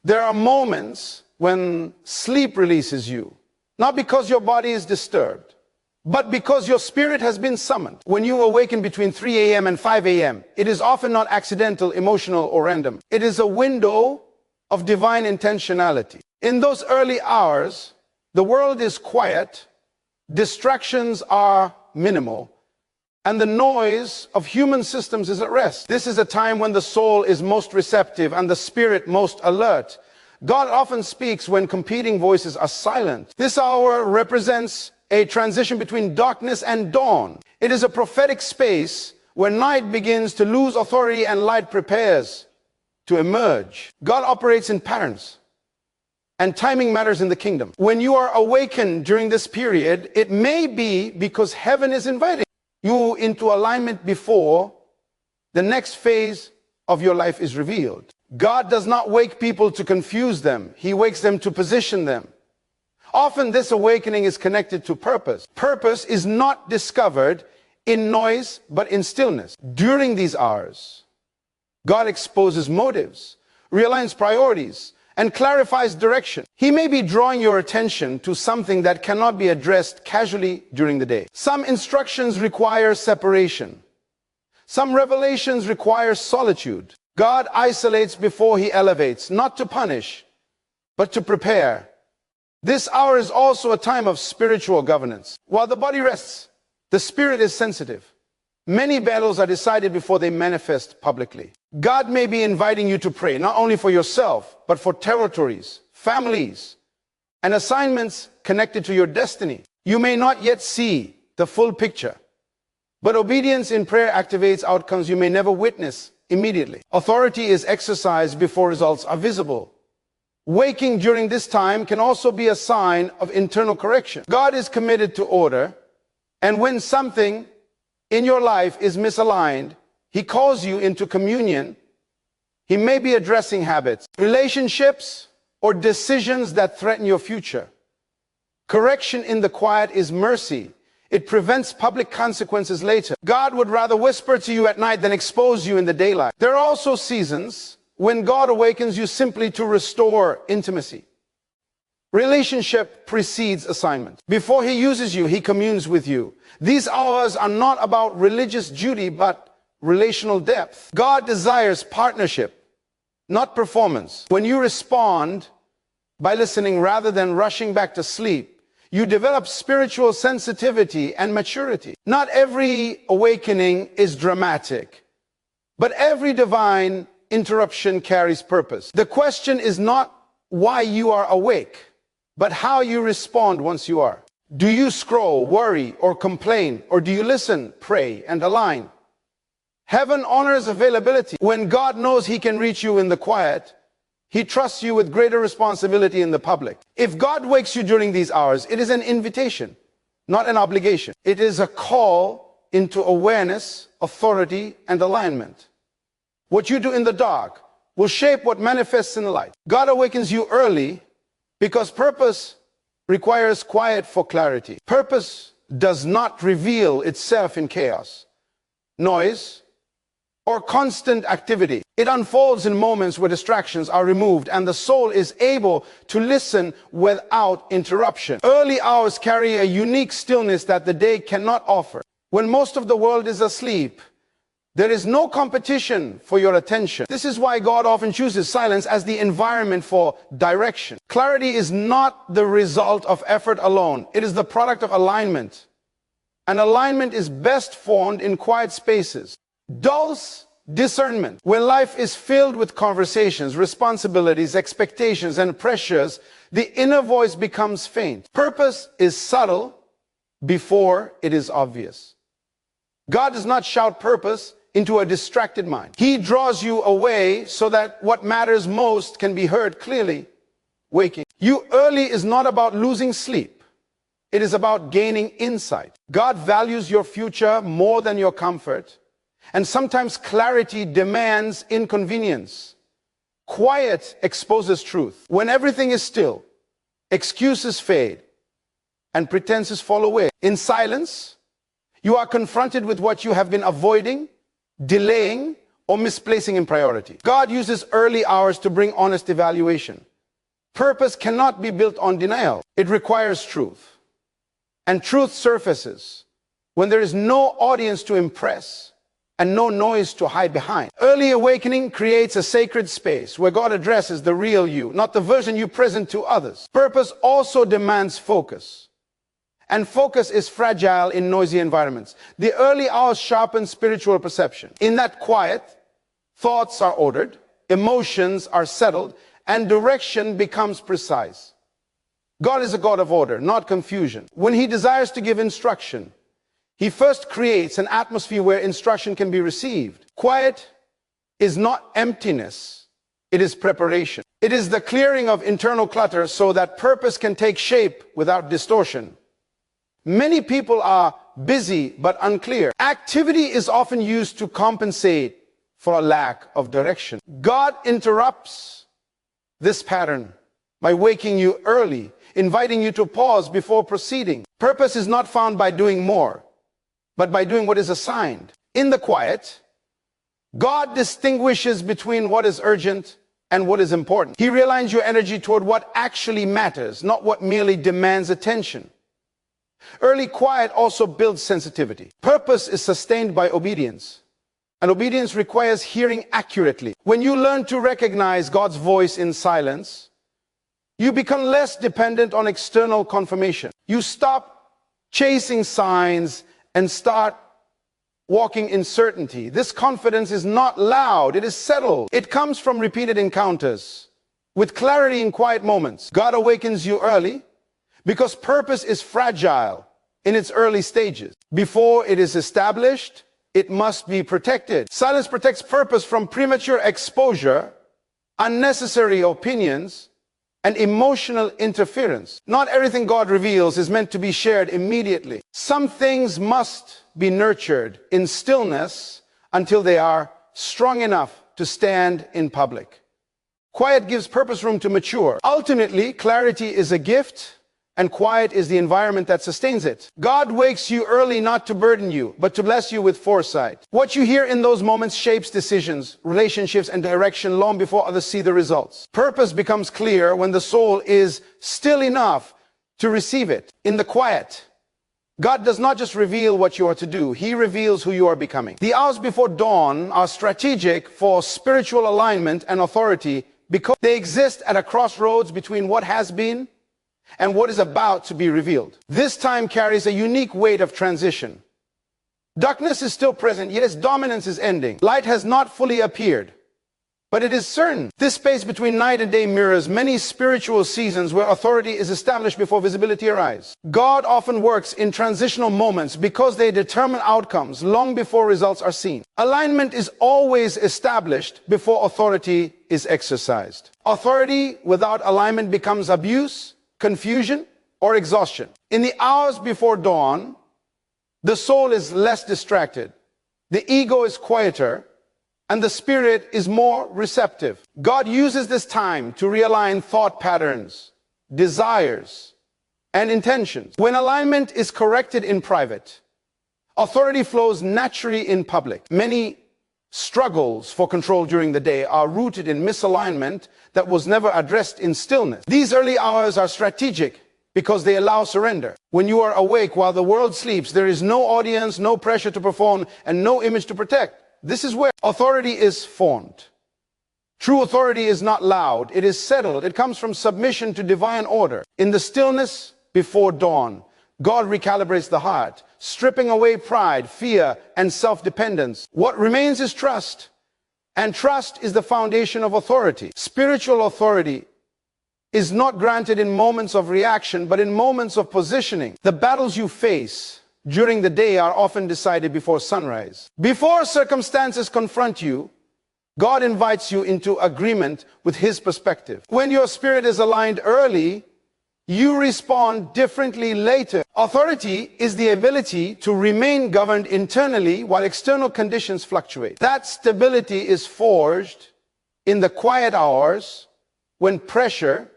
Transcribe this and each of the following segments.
There are moments when sleep releases you, not because your body is disturbed, but because your spirit has been summoned. When you awaken between 3 a.m. and 5 a.m., it is often not accidental, emotional, or random. It is a window of divine intentionality. In those early hours, the world is quiet, distractions are minimal, and the noise of human systems is at rest. This is a time when the soul is most receptive and the spirit most alert. God often speaks when competing voices are silent. This hour represents a transition between darkness and dawn. It is a prophetic space where night begins to lose authority and light prepares to emerge. God operates in patterns, and timing matters in the kingdom. When you are awakened during this period, it may be because heaven is inviting you into alignment before the next phase of your life is revealed. God does not wake people to confuse them. He wakes them to position them. Often this awakening is connected to purpose. Purpose is not discovered in noise, but in stillness. During these hours, God exposes motives, realigns priorities, and clarifies direction. He may be drawing your attention to something that cannot be addressed casually during the day. Some instructions require separation. Some revelations require solitude. God isolates before he elevates, not to punish, but to prepare. This hour is also a time of spiritual governance. While the body rests, the spirit is sensitive. Many battles are decided before they manifest publicly. God may be inviting you to pray, not only for yourself, but for territories, families, and assignments connected to your destiny. You may not yet see the full picture, but obedience in prayer activates outcomes you may never witness immediately. Authority is exercised before results are visible. Waking during this time can also be a sign of internal correction. God is committed to order, and when something in your life is misaligned, he calls you into communion. He may be addressing habits, relationships, or decisions that threaten your future. Correction in the quiet is mercy. It prevents public consequences later. God would rather whisper to you at night than expose you in the daylight. There are also seasons when God awakens you simply to restore intimacy. Relationship precedes assignment. Before he uses you, he communes with you. These hours are not about religious duty, but relational depth. God desires partnership, not performance. When you respond by listening rather than rushing back to sleep, you develop spiritual sensitivity and maturity. Not every awakening is dramatic, but every divine interruption carries purpose. The question is not why you are awake, but how you respond once you are. Do you scroll, worry, or complain? Or do you listen, pray, and align? Heaven honors availability. When God knows he can reach you in the quiet, he trusts you with greater responsibility in the public. If God wakes you during these hours, it is an invitation, not an obligation. It is a call into awareness, authority, and alignment. What you do in the dark will shape what manifests in the light. God awakens you early because purpose requires quiet for clarity. Purpose does not reveal itself in chaos, noise, or constant activity. It unfolds in moments where distractions are removed and the soul is able to listen without interruption. Early hours carry a unique stillness that the day cannot offer. When most of the world is asleep, there is no competition for your attention. This is why God often chooses silence as the environment for direction. Clarity is not the result of effort alone. It is the product of alignment. And alignment is best formed in quiet spaces. Dulls discernment. When life is filled with conversations, responsibilities, expectations, and pressures, the inner voice becomes faint. Purpose is subtle before it is obvious. God does not shout purpose into a distracted mind. He draws you away so that what matters most can be heard clearly. Waking you early is not about losing sleep. It is about gaining insight. God values your future more than your comfort, and sometimes clarity demands inconvenience. Quiet exposes truth. When everything is still, excuses fade and pretenses fall away. In silence, you are confronted with what you have been avoiding, delaying, or misplacing in priority. God uses early hours to bring honest evaluation. Purpose cannot be built on denial. It requires truth. And truth surfaces when there is no audience to impress and no noise to hide behind. Early awakening creates a sacred space where God addresses the real you, not the version you present to others. Purpose also demands focus. And focus is fragile in noisy environments. The early hours sharpen spiritual perception. In that quiet, thoughts are ordered, emotions are settled, and direction becomes precise. God is a God of order, not confusion. When He desires to give instruction, He first creates an atmosphere where instruction can be received. Quiet is not emptiness, it is preparation. It is the clearing of internal clutter so that purpose can take shape without distortion. Many people are busy but unclear. Activity is often used to compensate for a lack of direction. God interrupts this pattern by waking you early, inviting you to pause before proceeding. Purpose is not found by doing more, but by doing what is assigned. In the quiet, God distinguishes between what is urgent and what is important. He realigns your energy toward what actually matters, not what merely demands attention. Early quiet also builds sensitivity. Purpose is sustained by obedience, and obedience requires hearing accurately. When you learn to recognize God's voice in silence, you become less dependent on external confirmation. You stop chasing signs and start walking in certainty. This confidence is not loud, it is settled. It comes from repeated encounters with clarity in quiet moments. God awakens you early because purpose is fragile in its early stages. Before it is established, it must be protected. Silence protects purpose from premature exposure, unnecessary opinions, and emotional interference. Not everything God reveals is meant to be shared immediately. Some things must be nurtured in stillness until they are strong enough to stand in public. Quiet gives purpose room to mature. Ultimately, clarity is a gift, and quiet is the environment that sustains it. God wakes you early not to burden you, but to bless you with foresight. What you hear in those moments shapes decisions, relationships, and direction long before others see the results. Purpose becomes clear when the soul is still enough to receive it. In the quiet, God does not just reveal what you are to do, He reveals who you are becoming. The hours before dawn are strategic for spiritual alignment and authority because they exist at a crossroads between what has been and what is about to be revealed. This time carries a unique weight of transition. Darkness is still present, yet its dominance is ending. Light has not fully appeared, but it is certain. This space between night and day mirrors many spiritual seasons where authority is established before visibility arrives. God often works in transitional moments because they determine outcomes long before results are seen. Alignment is always established before authority is exercised. Authority without alignment becomes abuse, confusion, or exhaustion. In the hours before dawn, the soul is less distracted, the ego is quieter, and the spirit is more receptive. God uses this time to realign thought patterns, desires, and intentions. When alignment is corrected in private, authority flows naturally in public. Many struggles for control during the day are rooted in misalignment that was never addressed in stillness. These early hours are strategic because they allow surrender. When you are awake while the world sleeps, there is no audience, no pressure to perform, and no image to protect. This is where authority is formed. True authority is not loud, it is settled. It comes from submission to divine order. In the stillness before dawn, God recalibrates the heart, stripping away pride, fear, and self-dependence. What remains is trust, and trust is the foundation of authority. Spiritual authority is not granted in moments of reaction, but in moments of positioning. The battles you face during the day are often decided before sunrise. Before circumstances confront you, God invites you into agreement with His perspective. When your spirit is aligned early, you respond differently later. Authority is the ability to remain governed internally while external conditions fluctuate. That stability is forged in the quiet hours when pressure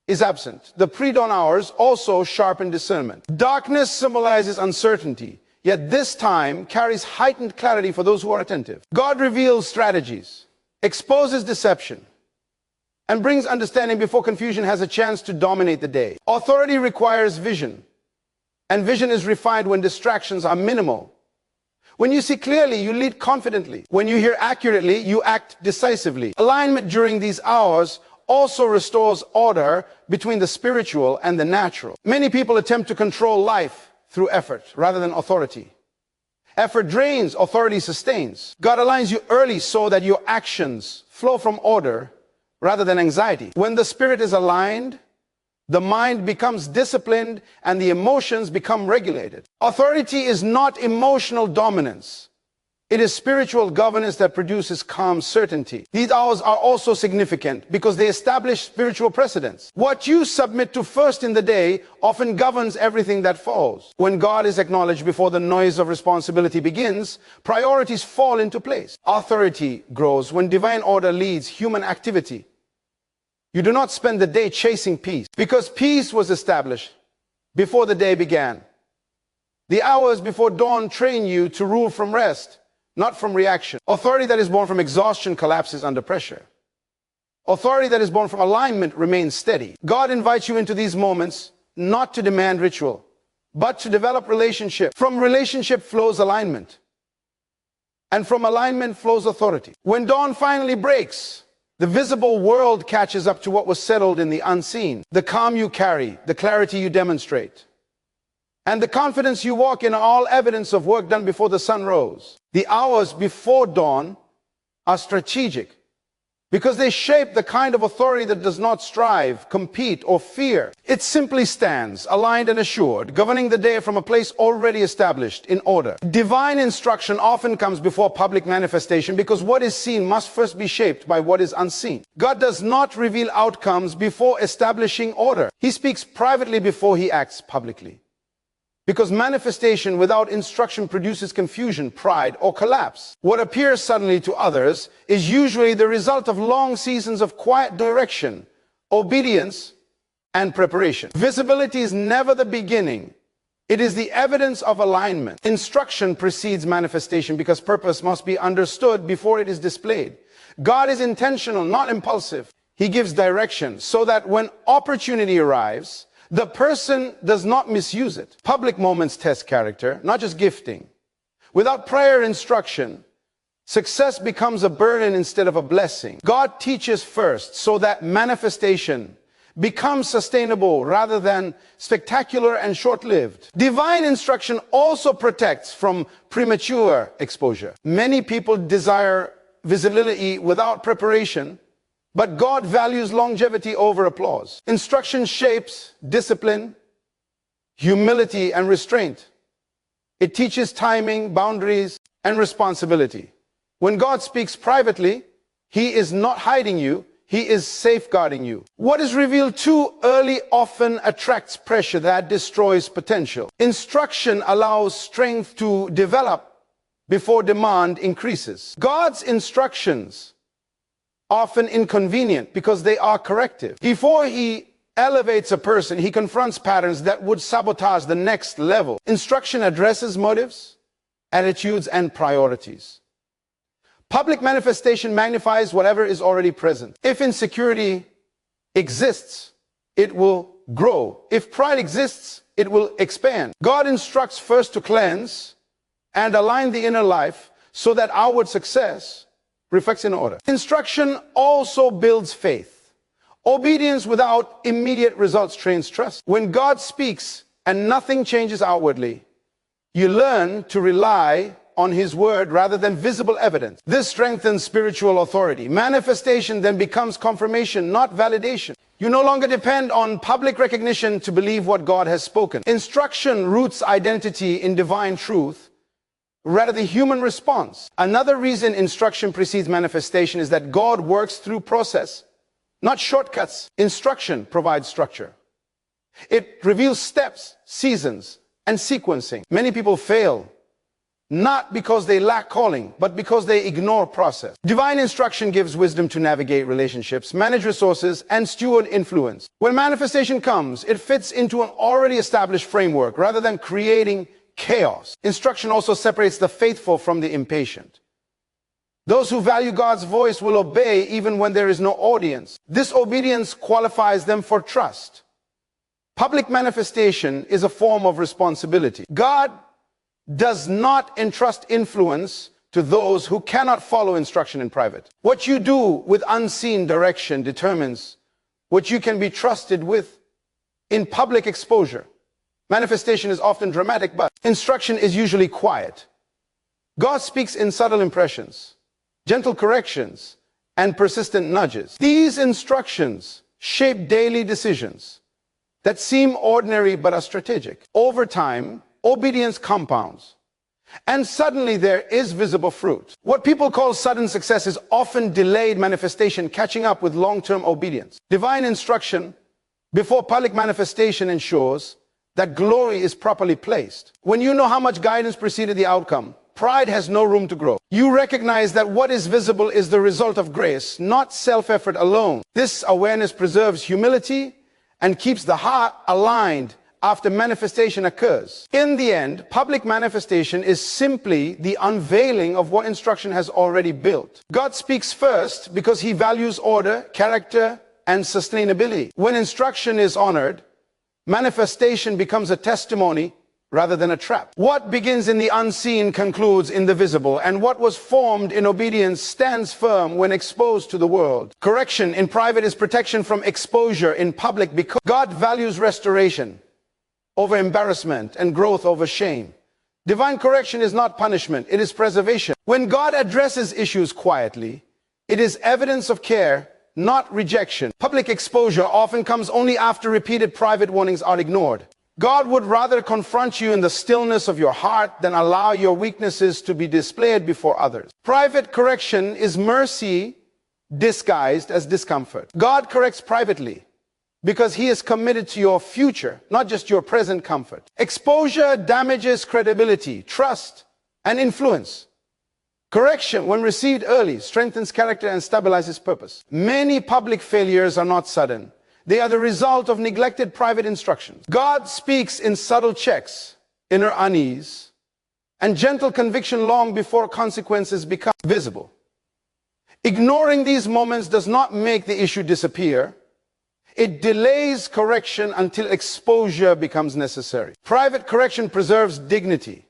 is absent. The pre-dawn hours also sharpen discernment. Darkness symbolizes uncertainty, Yet this time carries heightened clarity for those who are attentive. God reveals strategies, exposes deception, and brings understanding before confusion has a chance to dominate the day. Authority requires vision, and vision is refined when distractions are minimal. When you see clearly, you lead confidently. When you hear accurately, you act decisively. Alignment during these hours also restores order between the spiritual and the natural. Many people attempt to control life through effort rather than authority. Effort drains, authority sustains. God aligns you early so that your actions flow from order rather than anxiety. When the spirit is aligned, the mind becomes disciplined and the emotions become regulated. Authority is not emotional dominance. It is spiritual governance that produces calm certainty. These hours are also significant because they establish spiritual precedents. What you submit to first in the day often governs everything that follows. When God is acknowledged before the noise of responsibility begins, priorities fall into place. Authority grows when divine order leads human activity. You do not spend the day chasing peace, because peace was established before the day began. The hours before dawn train you to rule from rest, not from reaction. Authority that is born from exhaustion collapses under pressure. Authority that is born from alignment remains steady. God invites you into these moments not to demand ritual, but to develop relationship. From relationship flows alignment, and from alignment flows authority. When dawn finally breaks, the visible world catches up to what was settled in the unseen. The calm you carry, the clarity you demonstrate, and the confidence you walk in are all evidence of work done before the sun rose. The hours before dawn are strategic because they shape the kind of authority that does not strive, compete, or fear. It simply stands, aligned and assured, governing the day from a place already established in order. Divine instruction often comes before public manifestation because what is seen must first be shaped by what is unseen. God does not reveal outcomes before establishing order. He speaks privately before he acts publicly. Because manifestation without instruction produces confusion, pride, or collapse. What appears suddenly to others is usually the result of long seasons of quiet direction, obedience, and preparation. Visibility is never the beginning. It is the evidence of alignment. Instruction precedes manifestation because purpose must be understood before it is displayed. God is intentional, not impulsive. He gives direction so that when opportunity arrives, the person does not misuse it. Public moments test character, not just gifting. Without prior instruction, success becomes a burden instead of a blessing. God teaches first so that manifestation becomes sustainable rather than spectacular and short-lived. Divine instruction also protects from premature exposure. Many people desire visibility without preparation, but God values longevity over applause. Instruction shapes discipline, humility, and restraint. It teaches timing, boundaries, and responsibility. When God speaks privately, he is not hiding you, he is safeguarding you. What is revealed too early often attracts pressure that destroys potential. Instruction allows strength to develop before demand increases. God's instructions often inconvenient because they are corrective. Before he elevates a person, he confronts patterns that would sabotage the next level. Instruction addresses motives, attitudes, and priorities. Public manifestation magnifies whatever is already present. If insecurity exists, it will grow. If pride exists, it will expand. God instructs first to cleanse and align the inner life so that outward success reflects in order. Instruction also builds faith. Obedience without immediate results trains trust. When God speaks and nothing changes outwardly, you learn to rely on his word rather than visible evidence. This strengthens spiritual authority. Manifestation then becomes confirmation, not validation. You no longer depend on public recognition to believe what God has spoken. Instruction roots identity in divine truth, rather the human response. Another reason instruction precedes manifestation is that God works through process, not shortcuts. Instruction provides structure. It reveals steps, seasons, and sequencing. Many people fail, not because they lack calling, but because they ignore process. Divine instruction gives wisdom to navigate relationships, manage resources, and steward influence. When manifestation comes, it fits into an already established framework rather than creating chaos. Instruction also separates the faithful from the impatient. Those who value God's voice will obey even when there is no audience. This obedience qualifies them for trust. Public manifestation is a form of responsibility. God does not entrust influence to those who cannot follow instruction in private. What you do with unseen direction determines what you can be trusted with in public exposure. Manifestation is often dramatic, but instruction is usually quiet. God speaks in subtle impressions, gentle corrections, and persistent nudges. These instructions shape daily decisions that seem ordinary but are strategic. Over time, obedience compounds, and suddenly there is visible fruit. What people call sudden success is often delayed manifestation catching up with long-term obedience. Divine instruction before public manifestation ensures that glory is properly placed. When you know how much guidance preceded the outcome, pride has no room to grow. You recognize that what is visible is the result of grace, not self-effort alone. This awareness preserves humility and keeps the heart aligned after manifestation occurs. In the end, public manifestation is simply the unveiling of what instruction has already built. God speaks first because he values order, character, and sustainability. When instruction is honored, manifestation becomes a testimony rather than a trap. What begins in the unseen concludes in the visible, and what was formed in obedience stands firm when exposed to the world. Correction in private is protection from exposure in public because God values restoration over embarrassment and growth over shame. Divine correction is not punishment, it is preservation. When God addresses issues quietly, it is evidence of care, not rejection. Public exposure often comes only after repeated private warnings are ignored. God would rather confront you in the stillness of your heart than allow your weaknesses to be displayed before others. Private correction is mercy disguised as discomfort. God corrects privately because he is committed to your future, not just your present comfort. Exposure damages credibility, trust, and influence. Correction, when received early, strengthens character and stabilizes purpose. Many public failures are not sudden. They are the result of neglected private instructions. God speaks in subtle checks, inner unease, and gentle conviction long before consequences become visible. Ignoring these moments does not make the issue disappear. It delays correction until exposure becomes necessary. Private correction preserves dignity.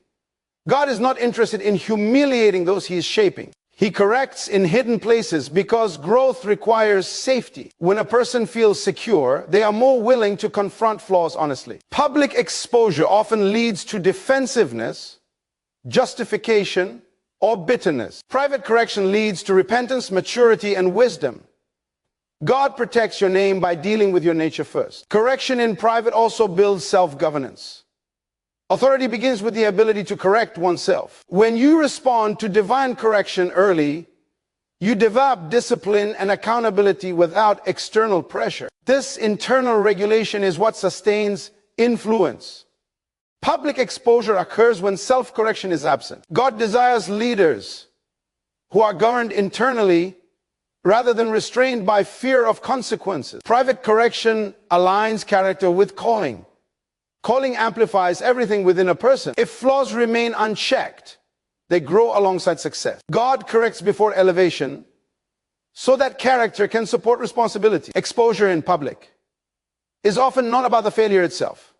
God is not interested in humiliating those he is shaping. He corrects in hidden places because growth requires safety. When a person feels secure, they are more willing to confront flaws honestly. Public exposure often leads to defensiveness, justification, or bitterness. Private correction leads to repentance, maturity, and wisdom. God protects your name by dealing with your nature first. Correction in private also builds self-governance. Authority begins with the ability to correct oneself. When you respond to divine correction early, you develop discipline and accountability without external pressure. This internal regulation is what sustains influence. Public exposure occurs when self-correction is absent. God desires leaders who are governed internally rather than restrained by fear of consequences. Private correction aligns character with calling. Calling amplifies everything within a person. If flaws remain unchecked, they grow alongside success. God corrects before elevation so that character can support responsibility. Exposure in public is often not about the failure itself,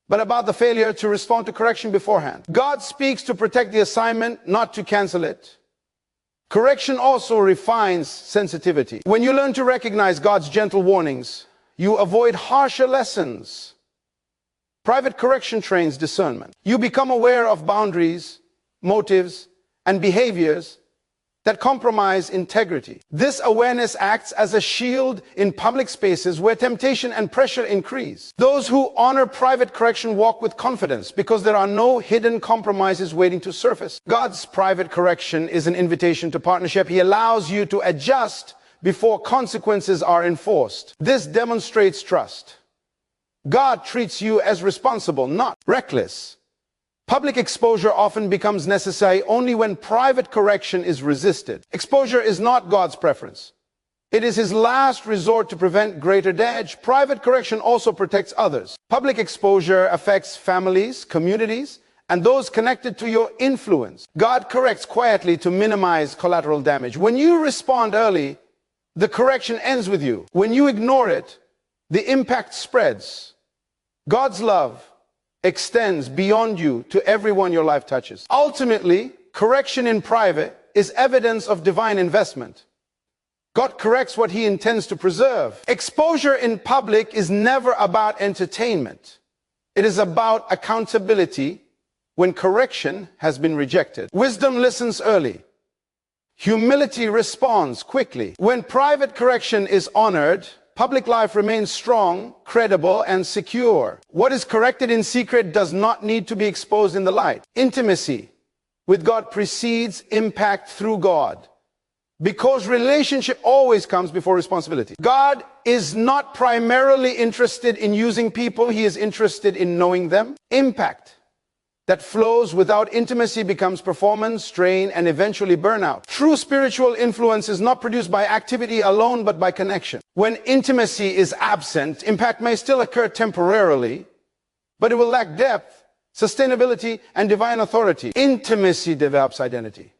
but about the failure to respond to correction beforehand. God speaks to protect the assignment, not to cancel it. Correction also refines sensitivity. When you learn to recognize God's gentle warnings, you avoid harsher lessons. Private correction trains discernment. You become aware of boundaries, motives, and behaviors that compromise integrity. This awareness acts as a shield in public spaces where temptation and pressure increase. Those who honor private correction walk with confidence because there are no hidden compromises waiting to surface. God's private correction is an invitation to partnership. He allows you to adjust before consequences are enforced. This demonstrates trust. God treats you as responsible, not reckless. Public exposure often becomes necessary only when private correction is resisted. Exposure is not God's preference. It is his last resort to prevent greater damage. Private correction also protects others. Public exposure affects families, communities, and those connected to your influence. God corrects quietly to minimize collateral damage. When you respond early, the correction ends with you. When you ignore it, the impact spreads. God's love extends beyond you to everyone your life touches. Ultimately, correction in private is evidence of divine investment. God corrects what he intends to preserve. Exposure in public is never about entertainment. It is about accountability when correction has been rejected. Wisdom listens early. Humility responds quickly. When private correction is honored, public life remains strong, credible, and secure. What is corrected in secret does not need to be exposed in the light. Intimacy with God precedes impact through God, because relationship always comes before responsibility. God is not primarily interested in using people. He is interested in knowing them. Impact that flows without intimacy becomes performance, strain, and eventually burnout. True spiritual influence is not produced by activity alone, but by connection. When intimacy is absent, impact may still occur temporarily, but it will lack depth, sustainability, and divine authority. Intimacy develops identity.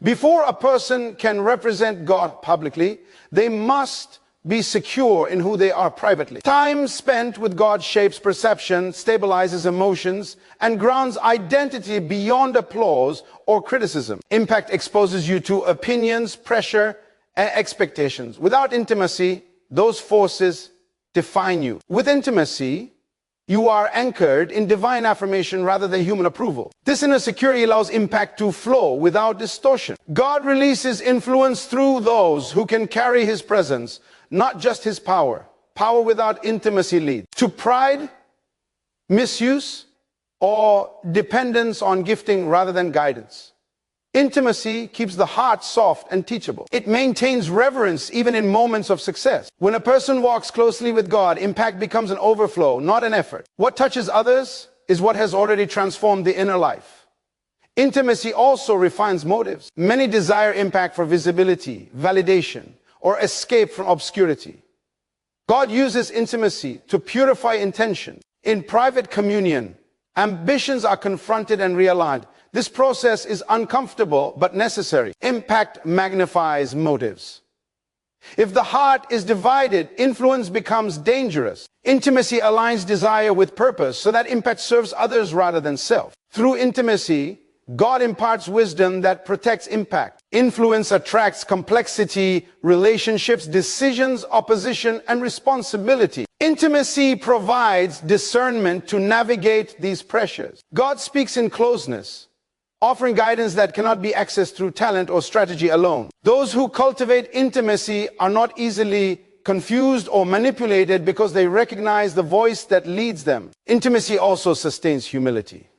Before a person can represent God publicly, they must be secure in who they are privately. Time spent with God shapes perception, stabilizes emotions, and grounds identity beyond applause or criticism. Impact exposes you to opinions, pressure, and expectations. Without intimacy, those forces define you. With intimacy, you are anchored in divine affirmation rather than human approval. This inner security allows impact to flow without distortion. God releases influence through those who can carry his presence, not just his power. Power without intimacy leads to pride, misuse, or dependence on gifting rather than guidance. Intimacy keeps the heart soft and teachable. It maintains reverence even in moments of success. When a person walks closely with God, impact becomes an overflow, not an effort. What touches others is what has already transformed the inner life. Intimacy also refines motives. Many desire impact for visibility, validation, or escape from obscurity. God uses intimacy to purify intention. In private communion, ambitions are confronted and realigned. This process is uncomfortable but necessary. Impact magnifies motives. If the heart is divided, influence becomes dangerous. Intimacy aligns desire with purpose so that impact serves others rather than self. Through intimacy, God imparts wisdom that protects impact. Influence attracts complexity, relationships, decisions, opposition, and responsibility. Intimacy provides discernment to navigate these pressures. God speaks in closeness, offering guidance that cannot be accessed through talent or strategy alone. Those who cultivate intimacy are not easily confused or manipulated because they recognize the voice that leads them. Intimacy also sustains humility.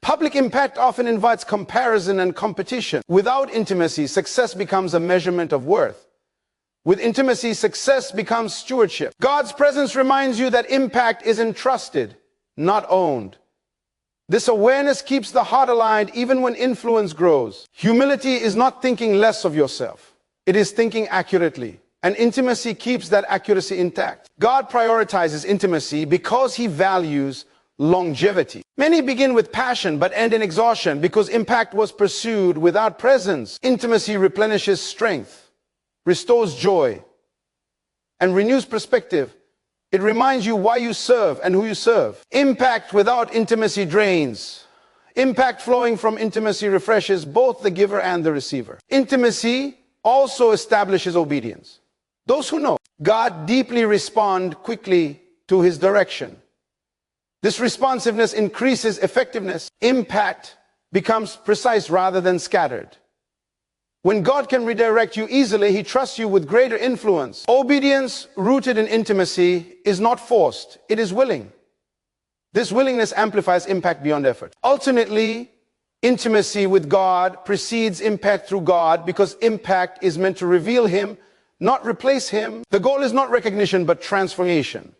Public impact often invites comparison and competition. Without intimacy, success becomes a measurement of worth. With intimacy, success becomes stewardship. God's presence reminds you that impact is entrusted, not owned. This awareness keeps the heart aligned even when influence grows. Humility is not thinking less of yourself. It is thinking accurately. And intimacy keeps that accuracy intact. God prioritizes intimacy because he values longevity. Many begin with passion but end in exhaustion because impact was pursued without presence. Intimacy replenishes strength, restores joy, and renews perspective. It reminds you why you serve and who you serve. Impact without intimacy drains. Impact flowing from intimacy refreshes both the giver and the receiver. Intimacy also establishes obedience. Those who know God deeply respond quickly to his direction. This responsiveness increases effectiveness. Impact becomes precise rather than scattered. When God can redirect you easily, he trusts you with greater influence. Obedience rooted in intimacy is not forced, it is willing. This willingness amplifies impact beyond effort. Ultimately, intimacy with God precedes impact through God because impact is meant to reveal him, not replace him. The goal is not recognition, but transformation.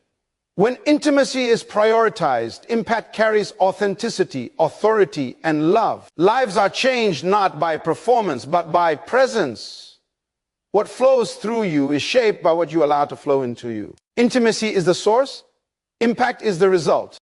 When intimacy is prioritized, impact carries authenticity, authority, and love. Lives are changed not by performance, but by presence. What flows through you is shaped by what you allow to flow into you. Intimacy is the source, impact is the result.